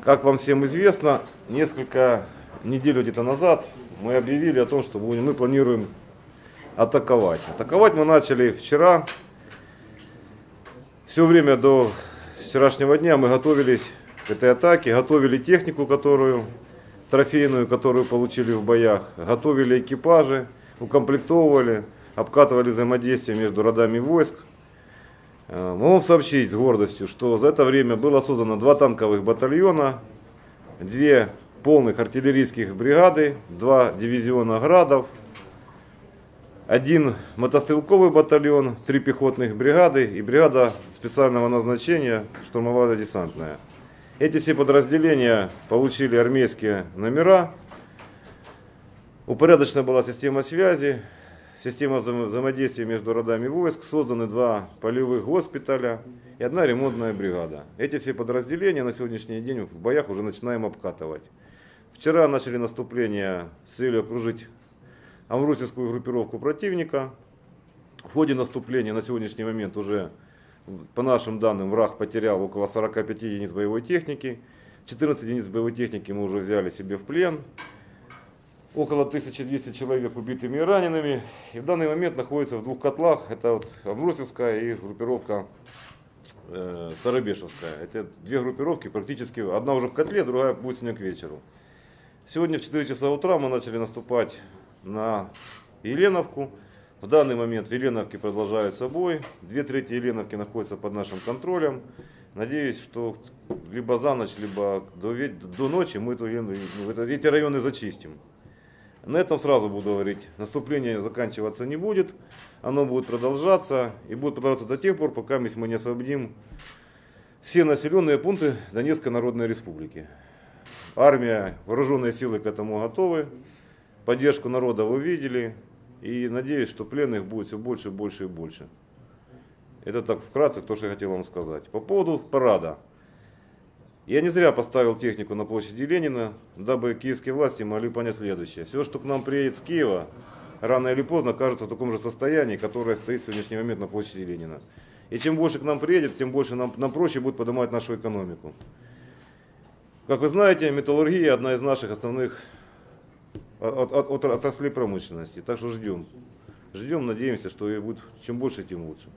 Как вам всем известно, несколько недель где-то назад мы объявили о том, что мы планируем атаковать. Атаковать мы начали вчера. Все время до вчерашнего дня мы готовились к этой атаке, готовили технику, трофейную, которую получили в боях, готовили экипажи, укомплектовывали, обкатывали взаимодействие между родами войск. Могу вам сообщить с гордостью, что за это время было создано 2 танковых батальона, 2 полных артиллерийских бригады, 2 дивизиона градов, 1 мотострелковый батальон, 3 пехотных бригады и бригада специального назначения штурмовая-десантная. Эти все подразделения получили армейские номера, упорядочена была система связи, система взаимодействия между родами войск, созданы 2 полевых госпиталя и 1 ремонтная бригада. Эти все подразделения на сегодняшний день в боях уже начинаем обкатывать. Вчера начали наступление с целью окружить амвросийскую группировку противника. В ходе наступления на сегодняшний момент уже, по нашим данным, враг потерял около 45 единиц боевой техники. 14 единиц боевой техники мы уже взяли себе в плен. Около 1200 человек убитыми и ранеными. И в данный момент находится в 2 котлах. Это вот Амвросийская и группировка Старобешевская. Это 2 группировки практически. Одна уже в котле, другая будет сегодня к вечеру. Сегодня в 4 часа утра мы начали наступать на Еленовку. В данный момент в Еленовке продолжается бой. 2/3 Еленовки находятся под нашим контролем. Надеюсь, что либо за ночь, либо до ночи мы эти районы зачистим. На этом сразу буду говорить, наступление заканчиваться не будет, оно будет продолжаться и будет продолжаться до тех пор, пока мы не освободим все населенные пункты Донецкой Народной Республики. Армия, вооруженные силы к этому готовы, поддержку народа вы видели и надеюсь, что пленных будет все больше, больше и больше. Это так вкратце то, что я хотел вам сказать. По поводу парада. Я не зря поставил технику на площади Ленина, дабы киевские власти могли понять следующее. Все, что к нам приедет с Киева, рано или поздно окажется в таком же состоянии, которое стоит в сегодняшний момент на площади Ленина. И чем больше к нам приедет, тем больше нам проще будет поднимать нашу экономику. Как вы знаете, металлургия одна из наших основных отраслей промышленности. Так что ждем. Ждем, надеемся, что и будет чем больше, тем лучше.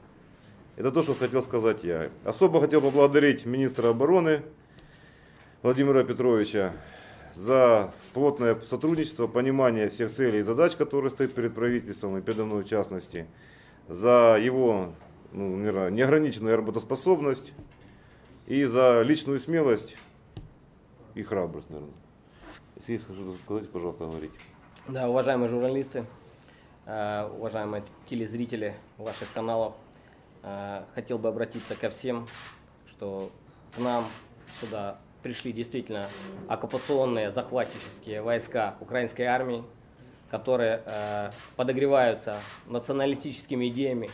Это то, что хотел сказать я. Особо хотел поблагодарить министра обороны Владимира Петровича за плотное сотрудничество, понимание всех целей и задач, которые стоят перед правительством и передо мной в частности, за его неограниченную работоспособность и за личную смелость и храбрость, наверное. Если есть что-то сказать, пожалуйста, говорите. Да, уважаемые журналисты, уважаемые телезрители ваших каналов, хотел бы обратиться ко всем, что к нам сюда пришли действительно оккупационные захватнические войска украинской армии, которые подогреваются националистическими идеями,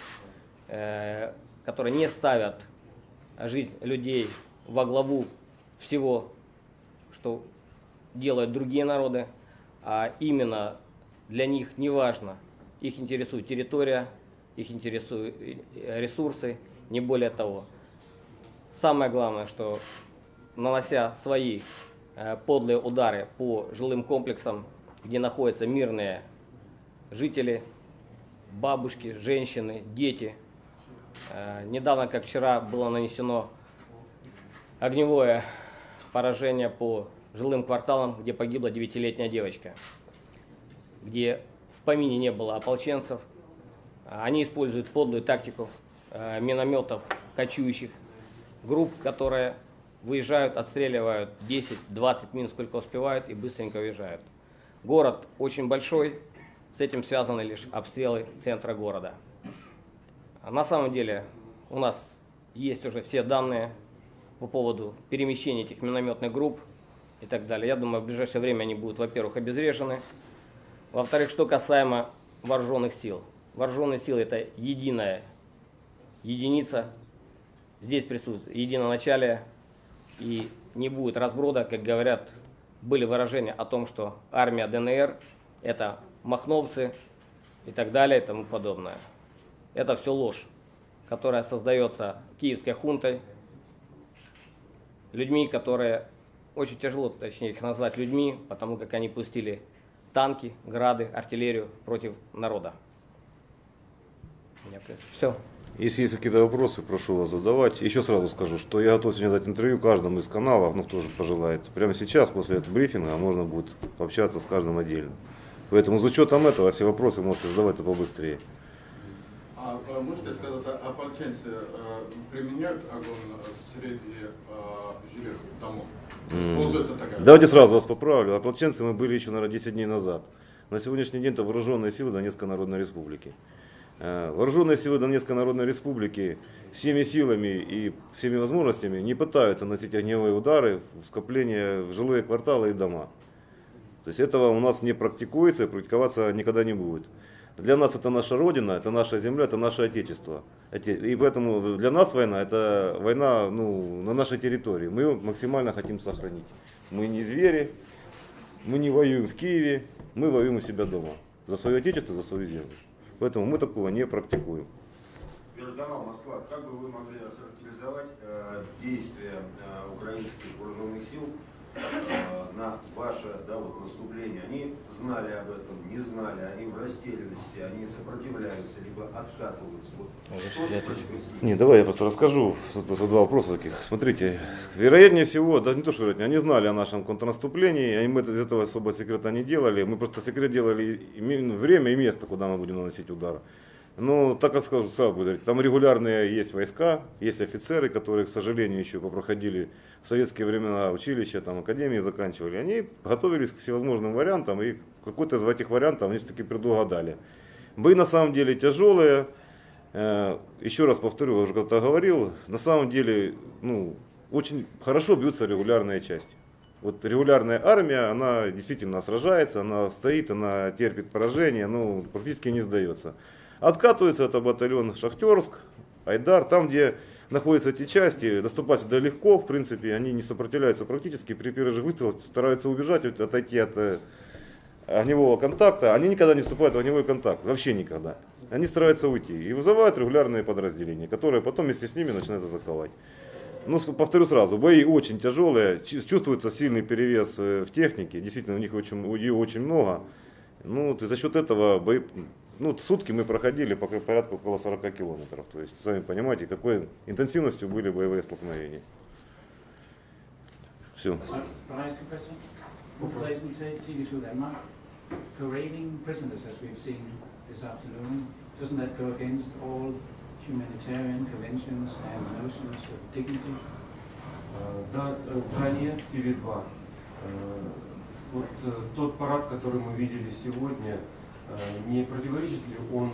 которые не ставят жизнь людей во главу всего, что делают другие народы, а именно для них не важно, их интересует территория, их интересуют ресурсы, не более того. Самое главное, что нанося свои подлые удары по жилым комплексам, где находятся мирные жители, бабушки, женщины, дети. Недавно, как вчера, было нанесено огневое поражение по жилым кварталам, где погибла 9-летняя девочка, где в помине не было ополченцев. Они используют подлую тактику минометов, кочующих групп, которые выезжают, отстреливают 10-20 мин, сколько успевают, и быстренько уезжают. Город очень большой, с этим связаны лишь обстрелы центра города. На самом деле у нас есть уже все данные по поводу перемещения этих минометных групп и так далее. Я думаю, в ближайшее время они будут, во-первых, обезврежены. Во-вторых, что касаемо вооруженных сил. Вооруженные силы — это единая единица. Здесь присутствует единоначалие. И не будет разброда, как говорят, были выражения о том, что армия ДНР – это махновцы и так далее и тому подобное. Это все ложь, которая создается киевской хунтой, людьми, которые очень тяжело, точнее, их назвать людьми, потому как они пустили танки, грады, артиллерию против народа. Все. Если есть какие-то вопросы, прошу вас задавать. Еще сразу скажу, что я готов сегодня дать интервью каждому из каналов, ну кто же пожелает. Прямо сейчас, после этого брифинга, можно будет пообщаться с каждым отдельно. Поэтому с учетом этого все вопросы можете задавать побыстрее. А можете сказать, ополченцы применяют огонь среди жилых домов? Используется такая? Давайте сразу вас поправлю. Ополченцы мы были еще, наверное, 10 дней назад. На сегодняшний день это вооруженные силы Донецкой Народной Республики. Вооруженные силы Донецкой Народной Республики всеми силами и всеми возможностями не пытаются наносить огневые удары в скопление в жилые кварталы и дома. То есть этого у нас не практикуется и практиковаться никогда не будет. Для нас это наша Родина, это наша земля, это наше Отечество. И поэтому для нас война, это война на нашей территории. Мы ее максимально хотим сохранить. Мы не звери, мы не воюем в Киеве, мы воюем у себя дома. За свое Отечество, за свою землю. Поэтому мы такого не практикуем. Первый канал Москва. Как бы вы могли охарактеризовать действия украинских вооруженных сил на ваше наступление? Они знали об этом, не знали, они в растерянности, они сопротивляются, либо откатываются. Не, давай я просто расскажу. Просто два вопроса таких. Смотрите, вероятнее всего, да не то, что вероятнее, они знали о нашем контрнаступлении, и мы из этого особо секрета не делали. Мы просто секрет делали время и место, куда мы будем наносить удар. Но так как сразу буду говорить, там регулярные есть войска, есть офицеры, которые, к сожалению, еще попроходили в советские времена училища, там, академии заканчивали. Они готовились к всевозможным вариантам, и какой-то из этих вариантов они все-таки предугадали. Бои на самом деле тяжелые. Еще раз повторю, я уже когда-то говорил, на самом деле очень хорошо бьются регулярные части. Вот регулярная армия, она действительно сражается, она стоит, она терпит поражение, практически не сдается. Откатывается это батальон Шахтерск, Айдар, там, где находятся эти части, доступать сюда легко, в принципе, они не сопротивляются практически, при первых же выстрелах стараются убежать, отойти от огневого контакта, они никогда не вступают в огневой контакт, вообще никогда. Они стараются уйти и вызывают регулярные подразделения, которые потом вместе с ними начинают атаковать. Повторю сразу, бои очень тяжелые, чувствуется сильный перевес в технике, действительно у них ее очень много. За счет этого бои, сутки мы проходили порядка около 40 километров. То есть, сами понимаете, какой интенсивностью были боевые столкновения. Все. Да, Дране ТВ-2. Вот тот парад, который мы видели сегодня, не противоречит ли он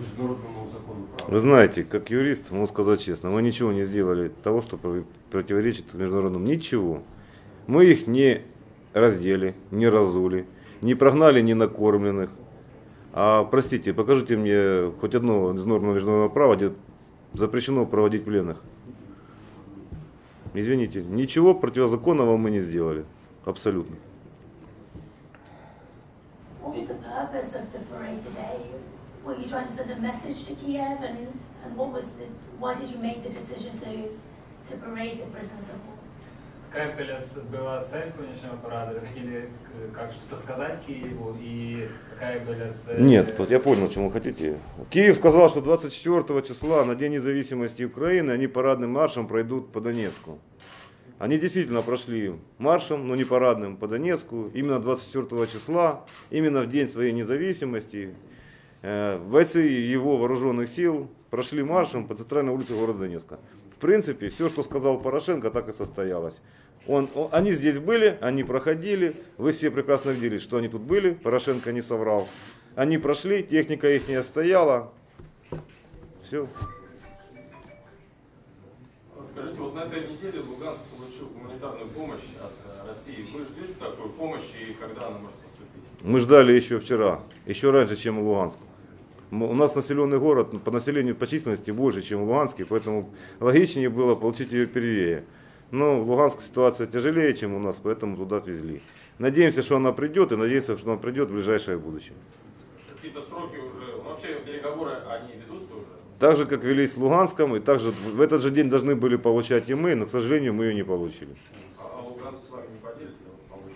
международному закону права? Вы знаете, как юрист, могу сказать честно, мы ничего не сделали того, что противоречит международному. Ничего. Мы их не раздели, не разули, не прогнали ненакормленных. А простите, покажите мне хоть одно из норм международного права, где запрещено проводить пленных. Извините, ничего противозаконного мы не сделали. Абсолютно. What was the purpose of the parade today? Were you trying to send a message to Kiev, and why did you make the decision to parade the prisoners of war? Какая была цель сегодняшнего парада? Вы хотели что-то сказать Киеву, и какая была цель? Нет, вот я понял, чем вы хотите. Киев сказал, что 24 числа, на День независимости Украины, они парадным маршем пройдут по Донецку. Они действительно прошли маршем, но не парадным, по Донецку. Именно 24 числа, именно в день своей независимости, бойцы его вооруженных сил прошли маршем по центральной улице города Донецка. В принципе, все, что сказал Порошенко, так и состоялось. Они здесь были, они проходили, вы все прекрасно видели, что они тут были, Порошенко не соврал. Они прошли, техника их не стояла. Все. Скажите, вот на этой неделе Луганск получил гуманитарную помощь от России. Вы ждете такой помощи и когда она может поступить? Мы ждали еще вчера, еще раньше, чем Луганск. У нас населенный город по населению, по численности больше, чем в Луганске, поэтому логичнее было получить ее первее. Но в Луганске ситуация тяжелее, чем у нас, поэтому туда отвезли. Надеемся, что она придет, и надеемся, что она придет в ближайшее будущее. Какие-то сроки уже, вообще переговоры, они ведутся уже? Так же, как велись в Луганском, и также в этот же день должны были получать и мы, но, к сожалению, мы ее не получили. А луганцы с вами не поделятся полученным?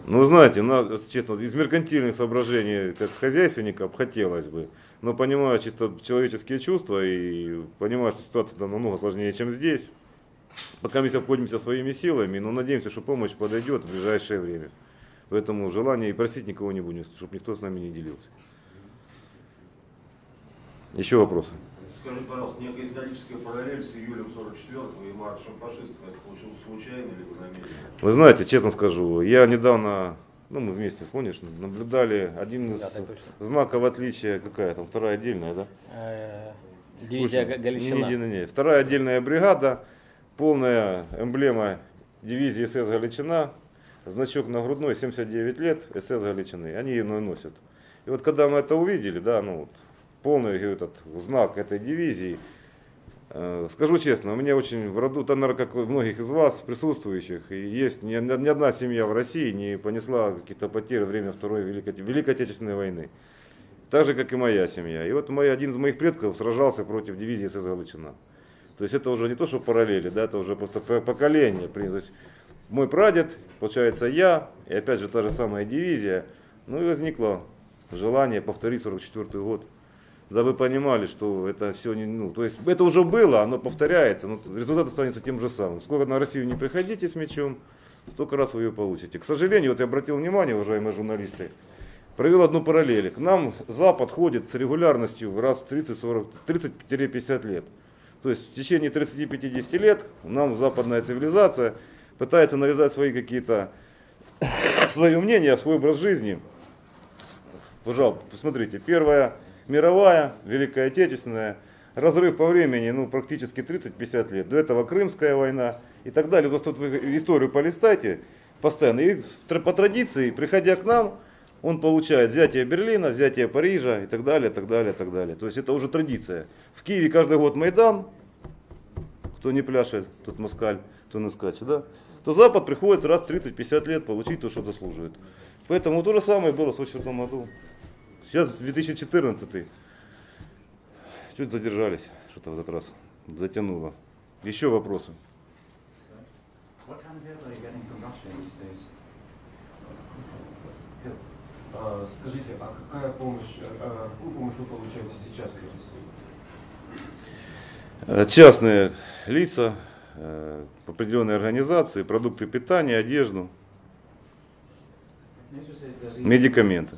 Ну, вы знаете, честно, из меркантильных соображений, как хозяйственников, хотелось бы. Но понимаю чисто человеческие чувства и понимаю, что ситуация там намного сложнее, чем здесь. Пока мы обходимся своими силами, но надеемся, что помощь подойдет в ближайшее время. Поэтому желание и просить никого не будем, чтобы никто с нами не делился. Еще вопросы? Скажите, пожалуйста, некая историческая параллель с июлем 44-го и маршем фашистов, это получилось случайно либо намеренно? Вы знаете, честно скажу, я недавно, мы вместе, помнишь, наблюдали один из знаков отличия, какая там, вторая отдельная, да? Дивизия Галичина. Не, вторая отдельная бригада, полная эмблема дивизии СС Галичина, значок нагрудной, 79 лет, СС Галичины, они ее носят. И вот когда мы это увидели, да, полный этот знак этой дивизии, скажу честно, у меня очень в роду, наверное, как у многих из вас присутствующих, и есть ни одна семья в России не понесла каких-то потерь во время Второй Великой Отечественной войны. Так же, как и моя семья. И вот один из моих предков сражался против дивизии СС Галичина. То есть это уже не то, что параллели, да, это уже просто поколение. То есть мой прадед, получается я, и опять же та же самая дивизия, и возникло желание повторить 44-й год. Да вы понимали, что это все то есть это уже было, оно повторяется, но результат останется тем же самым. Сколько на Россию не приходите с мячом, столько раз вы ее получите. К сожалению, вот я обратил внимание, уважаемые журналисты, провел одну параллель. К нам Запад ходит с регулярностью раз в 30-50 лет. То есть в течение 30-50 лет нам западная цивилизация пытается навязать свои какие-то свое мнение, свой образ жизни. Пожалуйста, посмотрите, Первая мировая, Великая Отечественная, разрыв по времени практически 30-50 лет. До этого Крымская война и так далее. Просто вы историю полистайте постоянно. И по традиции, приходя к нам, он получает взятие Берлина, взятие Парижа и так далее, так далее, так далее. То есть это уже традиция. В Киеве каждый год Майдан, кто не пляшет, тот москаль, кто не скачет, да? То Запад приходится раз в 30-50 лет получить то, что заслуживает. Поэтому то же самое было в 1944 году. Сейчас 2014. Чуть задержались, что-то в этот раз затянуло. Еще вопросы? Скажите, а какую помощь вы получаете сейчас из России? Частные лица, определенные организации, продукты питания, одежду, медикаменты.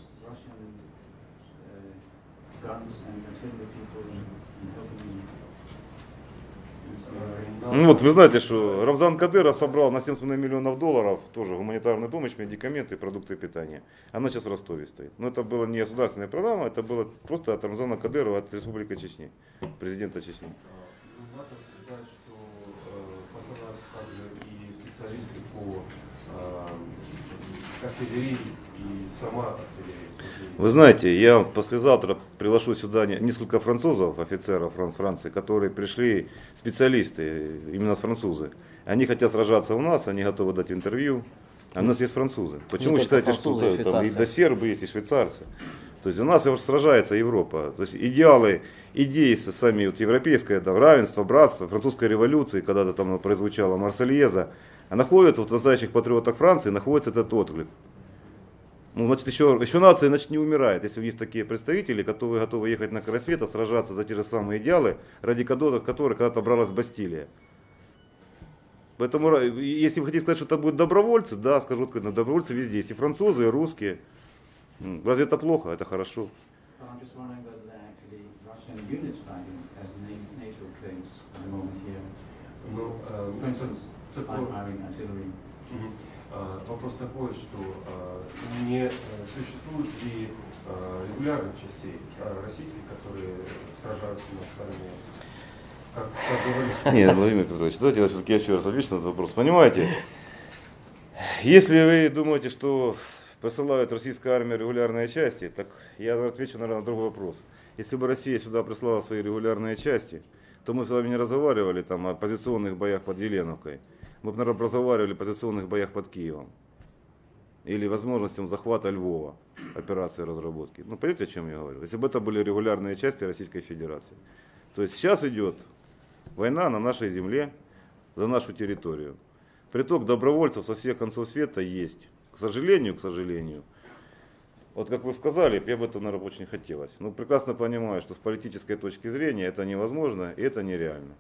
Вы знаете, что Рамзан Кадыров собрал на $7,5 миллионов тоже гуманитарную помощь, медикаменты и продукты питания. Она сейчас в Ростове стоит. Но это была не государственная программа, это было просто от Рамзана Кадырова, от Республики Чечни, президента Чечни. Надо сказать, что посылаются также и специалисты по артиллерии и сама артиллерия. Вы знаете, я послезавтра приглашу сюда несколько французов, офицеров Франции, которые пришли, специалисты, именно французы. Они хотят сражаться у нас, они готовы дать интервью. А у нас есть французы. Почему вы считаете, что там и до сербы есть, и швейцарцы? То есть за нас сражается Европа. То есть идеалы, идеи сами европейское, равенство, братство, французская революция, когда-то там прозвучала Марсельеза, а находят в настоящих патриотах Франции находится этот отклик. Значит, еще нация не умирает, если есть такие представители, которые готовы ехать на край света, сражаться за те же самые идеалы, ради которых когда-то бралась Бастилия. Поэтому, если вы хотите сказать, что это будут добровольцы, да, скажу откровенно, добровольцы везде есть, и французы, и русские. Разве это плохо? Это хорошо. Вопрос такой, что не существует ли регулярных частей российских, которые сражаются на стороне? Нет, Владимир Петрович, давайте я все-таки еще раз отвечу на этот вопрос. Понимаете, если вы думаете, что посылают российская армия регулярные части, так я отвечу, наверное, на другой вопрос. Если бы Россия сюда прислала свои регулярные части, то мы с вами не разговаривали там о позиционных боях под Еленовкой. Мы бы, наверное, разговаривали о позиционных боях под Киевом. или возможностям захвата Львова, операции разработки. Ну, понимаете, о чем я говорю? Если бы это были регулярные части Российской Федерации. То есть сейчас идет война на нашей земле, за нашу территорию. Приток добровольцев со всех концов света есть. К сожалению, вот как вы сказали, я бы это, наверное, очень хотелось. Но прекрасно понимаю, что с политической точки зрения это невозможно и это нереально.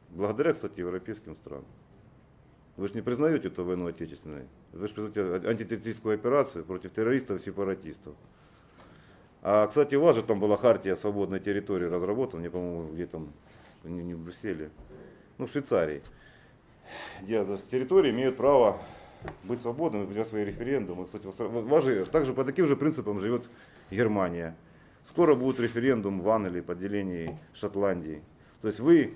Благодаря, кстати, европейским странам. Вы же не признаете эту войну отечественной. Вы же признаете антитеррористическую операцию против террористов и сепаратистов. А, кстати, у вас же там была хартия свободной территории разработана, не по-моему, где там, не в Брюсселе, ну в Швейцарии. Где территории имеют право быть свободными, проводить свои референдумы. Кстати, также по таким же принципам живет Германия. Скоро будет референдум в Англии по делению Шотландии. То есть вы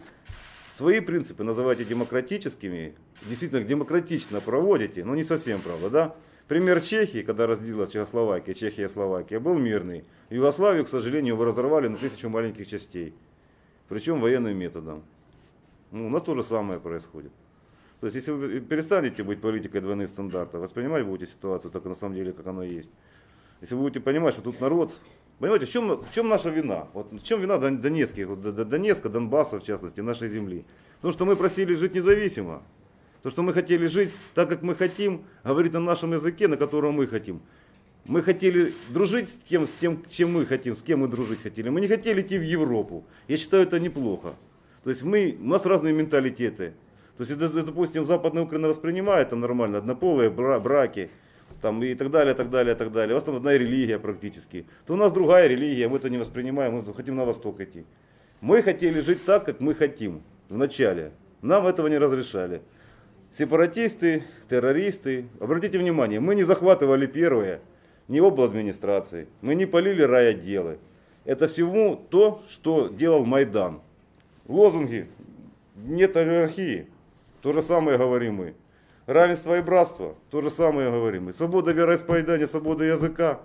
свои принципы называете демократическими, действительно демократично проводите, но не совсем, правда, да? Пример Чехии, когда разделилась Чехословакия, Чехия и Словакия, был мирный. Югославию, к сожалению, вы разорвали на 1000 маленьких частей. Причем военным методом. Ну, у нас то же самое происходит. То есть, если вы перестанете быть политикой двойных стандартов, воспринимать будете ситуацию так на самом деле, как она есть. Если вы будете понимать, что тут народ... Понимаете, в чем наша вина? Вот в чем вина Донецка, Донбасса, в частности, нашей земли? Потому что мы просили жить независимо. То, что мы хотели жить так, как мы хотим, говорить на нашем языке, на котором мы хотим. Мы хотели дружить с тем, чем мы хотим, с кем мы дружить хотели. Мы не хотели идти в Европу. Я считаю, это неплохо. То есть у нас разные менталитеты. То есть, если, допустим, Западная Украина воспринимает там нормально однополые браки там, и так далее, так далее, так далее. У вас там одна религия практически. То у нас другая религия, мы это не воспринимаем, мы хотим на восток идти. Мы хотели жить так, как мы хотим вначале. Нам этого не разрешали. Сепаратисты, террористы. Обратите внимание, мы не захватывали первые, ни обл. Администрации. Мы не полили райотделы. Это всему то, что делал Майдан. Лозунги «нет олигархии». То же самое говорим мы. Равенство и братство. То же самое говорим мы. Свобода вероисповедания, свобода языка,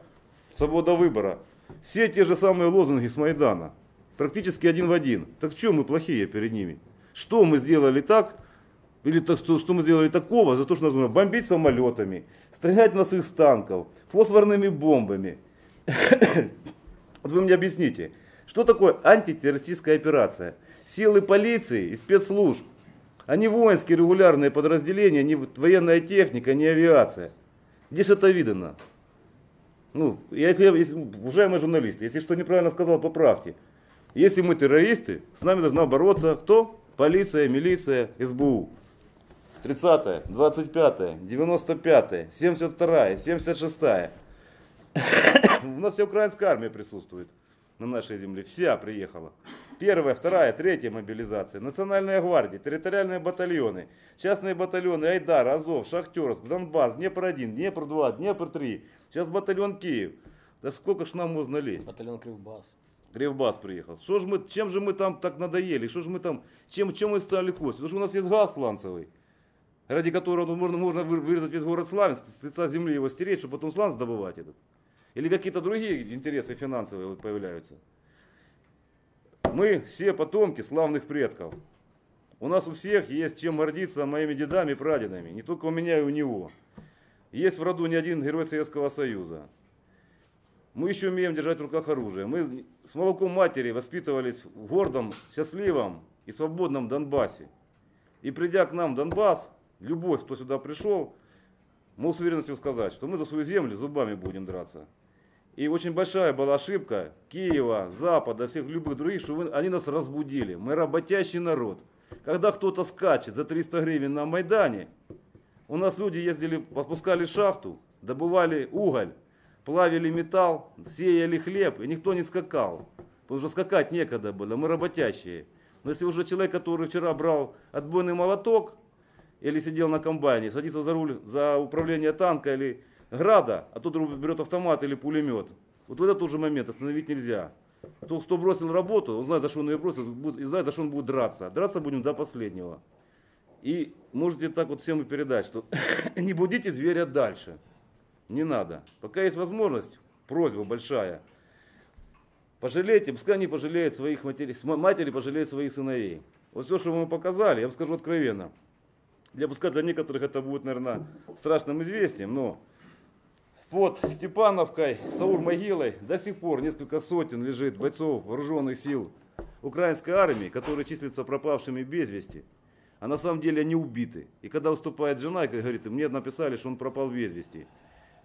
свобода выбора. Все те же самые лозунги с Майдана. Практически один в один. Так в чем мы плохие перед ними? Что мы сделали так? Или что мы сделали такого за то, что нас нужно бомбить самолетами, стрелять нас из танков, фосфорными бомбами? Вот вы мне объясните, что такое антитеррористическая операция? Силы полиции и спецслужб. А не воинские регулярные подразделения, не военная техника, не авиация. Где же это видно? Ну, уважаемые журналисты, если что неправильно сказал, поправьте. Если мы террористы, с нами должна бороться кто? Полиция, милиция, СБУ. 30-я, 25-я, 95-я, 72-я, 76-я. У нас вся украинская армия присутствует на нашей земле. Вся приехала. 1-я, 2-я, 3-я мобилизация, Национальная гвардия, территориальные батальоны, частные батальоны Айдар, Азов, Шахтерск, Донбасс, Днепр-1, Днепр-2, Днепр-3, сейчас батальон Киев. Да сколько ж нам можно лезть? Батальон Кривбас. Кривбас приехал. Чем же мы там так надоели? Что же мы там, чем мы стали кости? Потому что у нас есть газ сланцевый, ради которого можно вырезать весь город Славянск, с лица земли его стереть, чтобы потом сланц добывать этот. Или какие-то другие интересы финансовые вот появляются. Мы все потомки славных предков. У нас у всех есть чем гордиться моими дедами и прадедами. Не только у меня и у него. Есть в роду не один герой Советского Союза. Мы еще умеем держать в руках оружие. Мы с молоком матери воспитывались в гордом, счастливом и свободном Донбассе. И придя к нам в Донбасс, любой, кто сюда пришел, мог с уверенностью сказать, что мы за свою землю зубами будем драться. И очень большая была ошибка Киева, Запада, всех любых других, что они нас разбудили. Мы работящий народ. Когда кто-то скачет за 300 гривен на Майдане, у нас люди ездили, опускали шахту, добывали уголь, плавили металл, сеяли хлеб, и никто не скакал. Потому что скакать некогда было, мы работящие. Но если уже человек, который вчера брал отбойный молоток, или сидел на комбайне, садится за руль, за управление танка или града, а тот берет автомат или пулемет. Вот в этот тоже момент остановить нельзя. Тот, кто бросил работу, он знает, за что он ее бросил, и знает, за что он будет драться. Драться будем до последнего. И можете так вот всем и передать, что не будите зверя дальше. Не надо. Пока есть возможность, просьба большая. Пожалейте, пускай они пожалеют своих матерей, матери пожалеют своих сыновей. Вот все, что мы показали, я вам скажу откровенно. Пускай для некоторых это будет, наверное, страшным известием, но Под Степановкой, Саур-могилой до сих пор несколько сотен лежит бойцов вооруженных сил украинской армии, которые числятся пропавшими без вести, а на самом деле они убиты. И когда выступает жена и говорит, мне написали, что он пропал без вести.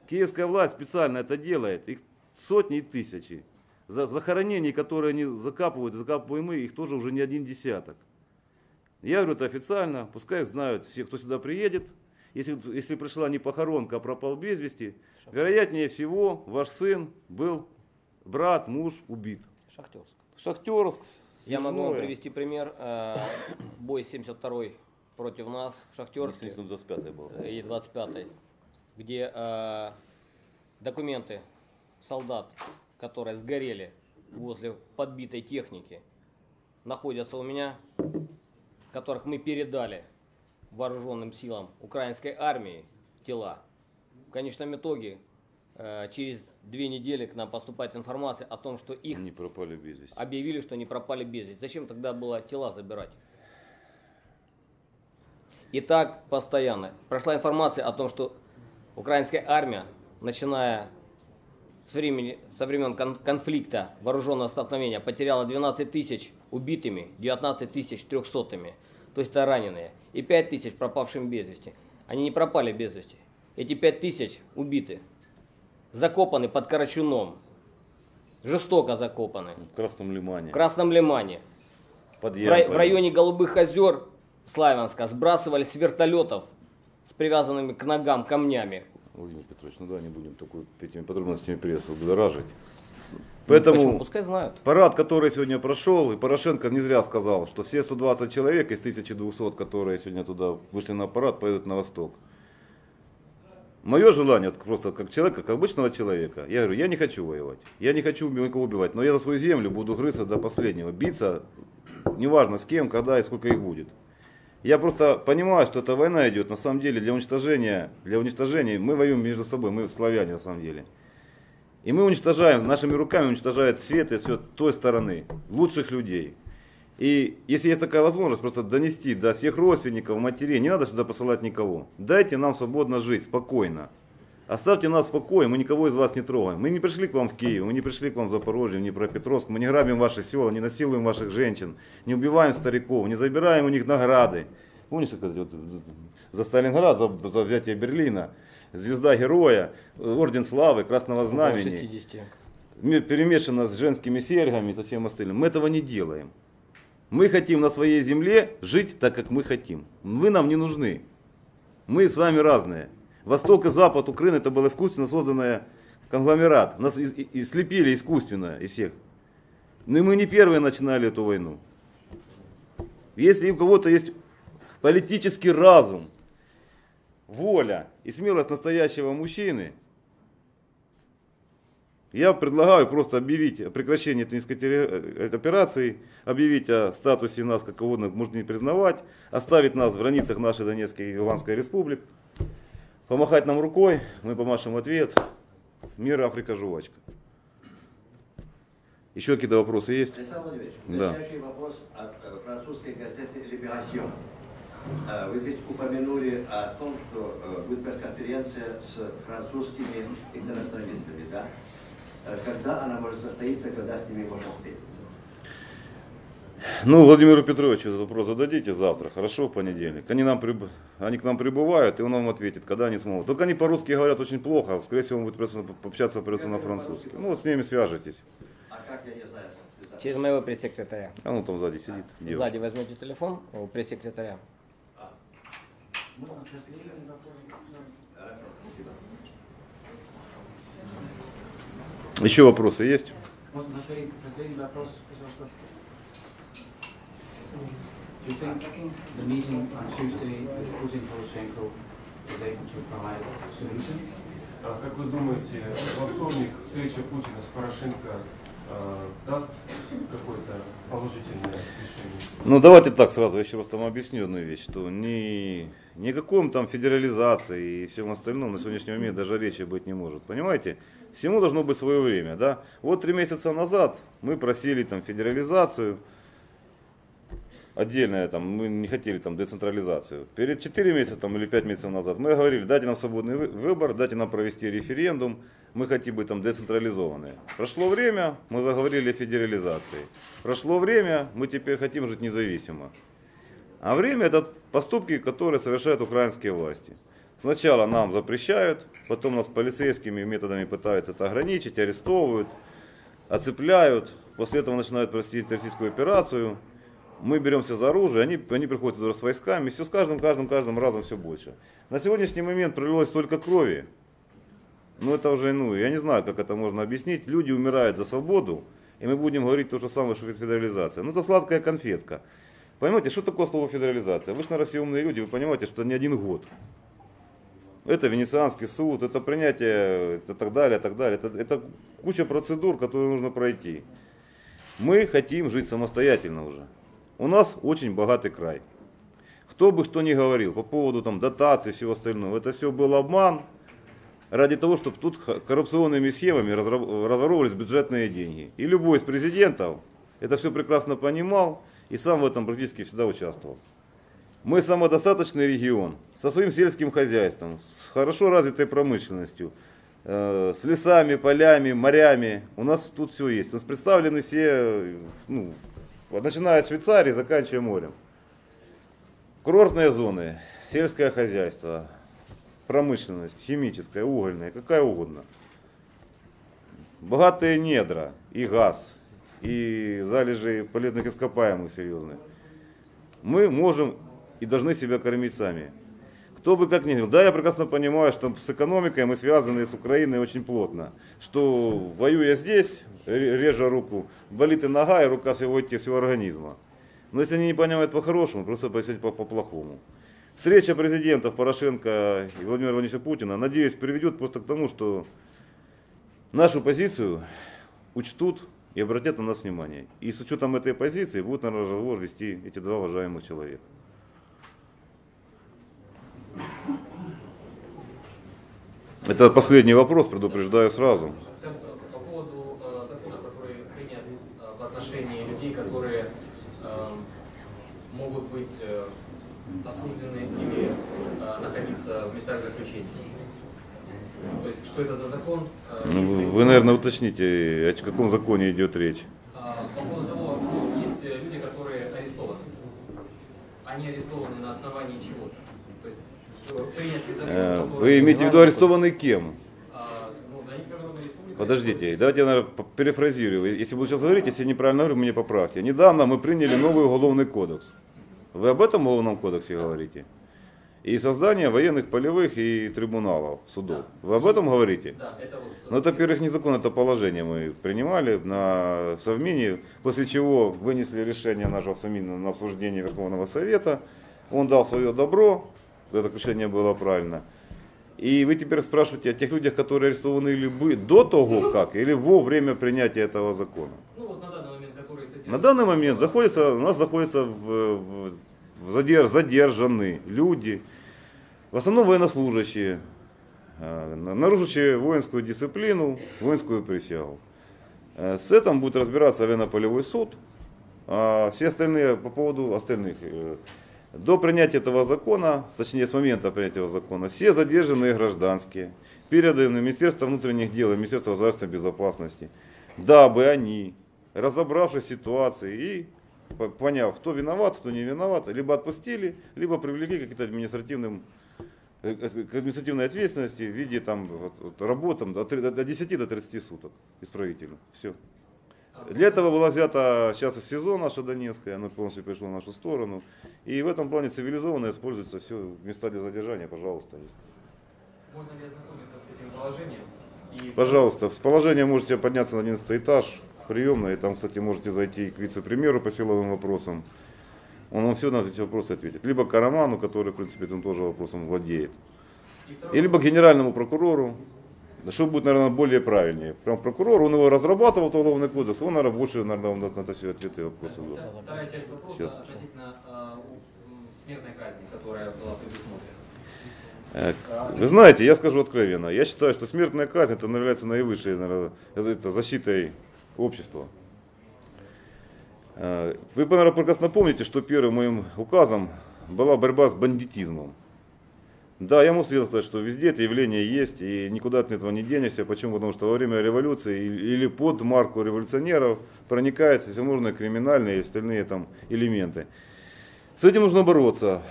Киевская власть специально это делает, их сотни и тысячи. Захоронений, которые они закапываем мы, их тоже уже не один десяток. Я говорю это официально, пускай знают все, кто сюда приедет. Если пришла не похоронка, а пропал без вести, вероятнее всего ваш сын был, брат, муж убит. Шахтерск. Шахтерск. Я могу вам привести пример. Бой 72-й против нас в Шахтерске. 25-й был. И 25-й. Где документы солдат, которые сгорели возле подбитой техники, находятся у меня, которых мы передали вооруженным силам украинской армии тела. В конечном итоге через 2 недели к нам поступает информация о том, что их не пропали без вести. Объявили, что они пропали без вести. Зачем тогда было тела забирать? И так постоянно. Прошла информация о том, что украинская армия, начиная со времен конфликта, вооруженного столкновения, потеряла 12 тысяч убитыми, 19 тысяч трехсотыми, то есть это раненые, и 5 тысяч пропавшими без вести. Они не пропали без вести. Эти 5 тысяч убиты, закопаны под Карачуном, жестоко закопаны. В Красном Лимане. В Красном Лимане. В районе Голубых озер Славянска сбрасывали с вертолетов с привязанными к ногам камнями. Владимир Петрович, ну да, не будем этими подробностями прессу будоражить. Поэтому почему? Пускай знают. Парад, который сегодня прошел, и Порошенко не зря сказал, что все 120 человек из 1200, которые сегодня туда вышли на парад, поедут на восток. Мое желание, просто как человека, как обычного человека, я говорю, я не хочу воевать, я не хочу никого убивать, но я за свою землю буду грызться до последнего, биться, неважно с кем, когда и сколько их будет. Я просто понимаю, что эта война идет на самом деле для уничтожения, мы воюем между собой, мы славяне на самом деле. И мы уничтожаем, нашими руками уничтожает свет и все той стороны, лучших людей. И если есть такая возможность, просто донести до всех родственников, матерей, не надо сюда посылать никого. Дайте нам свободно жить, спокойно. Оставьте нас в покое, мы никого из вас не трогаем. Мы не пришли к вам в Киев, мы не пришли к вам в Запорожье, в Днепропетровск, мы не грабим ваши села, не насилуем ваших женщин, не убиваем стариков, не забираем у них награды. Помнишь, вот, за Сталинград, за взятие Берлина, звезда героя, орден славы, красного знамени, перемешано с женскими серьгами и со всем остальным. Мы этого не делаем. Мы хотим на своей земле жить так, как мы хотим. Вы нам не нужны. Мы с вами разные. Восток и Запад Украины это был искусственно созданный конгломерат. Нас и слепили искусственно из всех. Но мы не первые начинали эту войну. Если у кого-то есть политический разум, воля и смелость настоящего мужчины, я предлагаю просто объявить о прекращении этой операции, объявить о статусе нас, как угодно, можно не признавать, оставить нас в границах нашей Донецкой и Луганской республик, помахать нам рукой, мы помашем в ответ. Мир, Африка, жвачка. Еще какие-то вопросы есть? Александр Владимирович, да. Следующий вопрос от французской газеты «Libération». Вы здесь упомянули о том, что будет пресс-конференция с французскими интернационалистами, да? Когда она может состояться, когда с ними можно встретиться? Ну, Владимиру Петровичу этот вопрос зададите завтра, хорошо, в понедельник. Они к нам прибывают, и он вам ответит, когда они смогут. Только они по-русски говорят очень плохо, скорее всего, он будет общаться придется на французском. Ну, с ними свяжитесь. А как, я не знаю, через моего пресс-секретаря. А ну там сзади сидит. Девушка. Сзади возьмете телефон у пресс-секретаря. Еще вопросы есть? Можно последний вопрос, пожалуйста. Do you think the meeting on Tuesday with Putin Poroshenko is able to provide a solution? Как вы думаете, во вторник встреча Путина с Порошенко даст какое-то положительное решение? Ну давайте так сразу, я еще раз там объясню одну вещь, что ни о каком там федерализации и всем остальном на сегодняшний момент даже речи быть не может. Понимаете? Всему должно быть свое время, да? Вот 3 месяца назад мы просили там федерализацию. отдельное, там, мы не хотели там децентрализацию. Перед 4 месяца там, или 5 месяцев назад мы говорили, дайте нам свободный выбор, дайте нам провести референдум, мы хотим быть там децентрализованные. Прошло время, мы заговорили о федерализации. Прошло время, мы теперь хотим жить независимо. А время это поступки, которые совершают украинские власти. Сначала нам запрещают, потом нас полицейскими методами пытаются это ограничить, арестовывают, оцепляют, после этого начинают провести террористическую операцию. Мы беремся за оружие, они приходят туда с войсками, все с каждым разом все больше. На сегодняшний момент пролилось столько крови, это уже, я не знаю, как это можно объяснить. Люди умирают за свободу, и мы будем говорить то же самое, что федерализация. Это сладкая конфетка. Понимаете, что такое слово федерализация? Вы же на России умные люди, вы понимаете, что это не один год. Это Венецианский суд, это принятие, это так далее, так далее. Это куча процедур, которые нужно пройти. Мы хотим жить самостоятельно уже. У нас очень богатый край. Кто бы что ни говорил по поводу там, дотаций и всего остального, это все был обман ради того, чтобы тут коррупционными схемами разворовывались бюджетные деньги. И любой из президентов это все прекрасно понимал и сам в этом практически всегда участвовал. Мы самодостаточный регион со своим сельским хозяйством, с хорошо развитой промышленностью, с лесами, полями, морями. У нас тут все есть. У нас представлены все, начиная от Швейцарии, заканчивая морем. Курортные зоны, сельское хозяйство, промышленность, химическая, угольная, какая угодно. Богатые недра, и газ, и залежи полезных ископаемых серьезных. Мы можем и должны себя кормить сами. Кто бы как ни говорил, да, я прекрасно понимаю, что с экономикой мы связаны с Украиной очень плотно. Что воюя здесь, режа руку, болит и нога, и рука всего организма. Но если они не понимают по-хорошему, просто пояснить по-плохому. Встреча президентов Порошенко и Владимира Владимировича Путина, надеюсь, приведет просто к тому, что нашу позицию учтут и обратят на нас внимание. И с учетом этой позиции будут, наверное, разговор вести эти два уважаемых человека. Это последний вопрос, предупреждаю сразу. Скажите, пожалуйста, по поводу закона, который принят в отношении людей, которые могут быть осуждены или находиться в местах заключения. То есть, что это за закон? Вы, наверное, уточните, о каком законе идет речь. По поводу того, есть люди, которые арестованы. Они арестованы на основании чего-то. То есть, принятый закон, вы имеете в виду арестованный кем? Подождите, давайте я, наверное, перефразирую. Если буду сейчас говорить, если я неправильно говорю, меня поправьте. Недавно мы приняли новый уголовный кодекс. Вы об этом уголовном кодексе говорите? И создание военных, полевых и трибуналов, судов. Вы об этом говорите? Да, это вот. Но это, во-первых, не закон, это положение мы принимали на Совмине, после чего вынесли решение нашего Совмина на обсуждение Верховного Совета. Он дал свое добро, это решение было правильно. И вы теперь спрашиваете о тех людях, которые арестованы до того как, или во время принятия этого закона. Ну вот на данный момент, которые на данный момент у нас находятся задержаны люди, в основном военнослужащие, нарушившие воинскую дисциплину, воинскую присягу. С этим будет разбираться военно-полевой суд, а все остальные по поводу остальных. До принятия этого закона, точнее с момента принятия этого закона, все задержанные гражданские переданы в Министерство внутренних дел и Министерство государственной безопасности, дабы они, разобравшись в ситуации и поняв, кто виноват, кто не виноват, либо отпустили, либо привлекли к каким-то административной ответственности в виде работ до 10 до 30 суток исправительно. Все. Для этого была взята сейчас из СИЗО наша Донецкая, оно полностью пришло в нашу сторону. И в этом плане цивилизованно используются все места для задержания, пожалуйста. Можно ли ознакомиться с этим положением? Пожалуйста, с положения можете подняться на 11 этаж, приемной, и там, кстати, можете зайти к вице-премьеру по силовым вопросам. Он вам все на эти вопросы ответит. Либо к Роману, который, в принципе, этим тоже вопросом владеет. И либо к генеральному прокурору. Что будет, наверное, более правильнее. Прям прокурор, он его разрабатывал, уголовный кодекс, он, наверное, больше, наверное, на это все ответы и вопросы. Вторая часть вопроса относительно смертной казни, которая была предусмотрена. Вы знаете, я скажу откровенно, я считаю, что смертная казнь это является наивысшей, наверное, защитой общества. Вы, наверное, прекрасно помните, что первым моим указом была борьба с бандитизмом. Да, я могу сказать, что везде это явление есть, и никуда от этого не денешься. Почему? Потому что во время революции или под марку революционеров проникают всевозможные криминальные и остальные там элементы. С этим нужно бороться.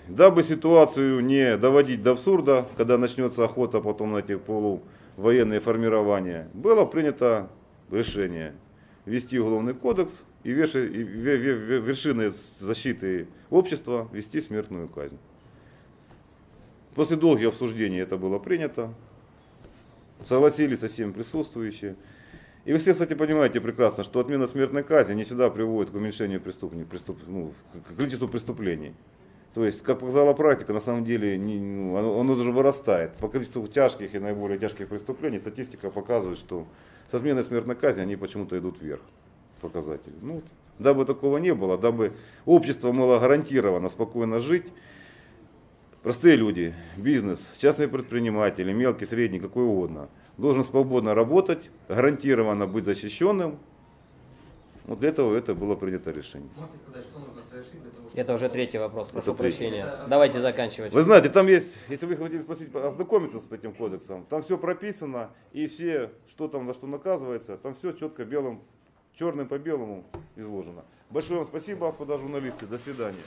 Дабы ситуацию не доводить до абсурда, когда начнется охота потом на эти полувоенные формирования, было принято решение ввести уголовный кодекс и вершиной защиты общества ввести смертную казнь. После долгих обсуждений это было принято, согласились со всеми присутствующие. И вы все, кстати, понимаете прекрасно, что отмена смертной казни не всегда приводит к уменьшению к количеству преступлений. То есть, как показала практика, на самом деле оно даже вырастает. По количеству тяжких и наиболее тяжких преступлений статистика показывает, что с отменой смертной казни они почему-то идут вверх. Показатели. Дабы такого не было, дабы общество было гарантировано спокойно жить, простые люди, бизнес, частные предприниматели, мелкий, средний, какой угодно, должен свободно работать, гарантированно быть защищенным. Вот для этого это было принято решение. Можете сказать, что нужно совершить для того, чтобы... Это уже третий вопрос, прошу Это третий. прощения. Давайте заканчивать. Вы знаете, там есть, если вы хотите спросить, ознакомиться с этим кодексом, там все прописано, и все, что там за что наказывается, там все четко черным по белому изложено. Большое вам спасибо, господа журналисты, до свидания.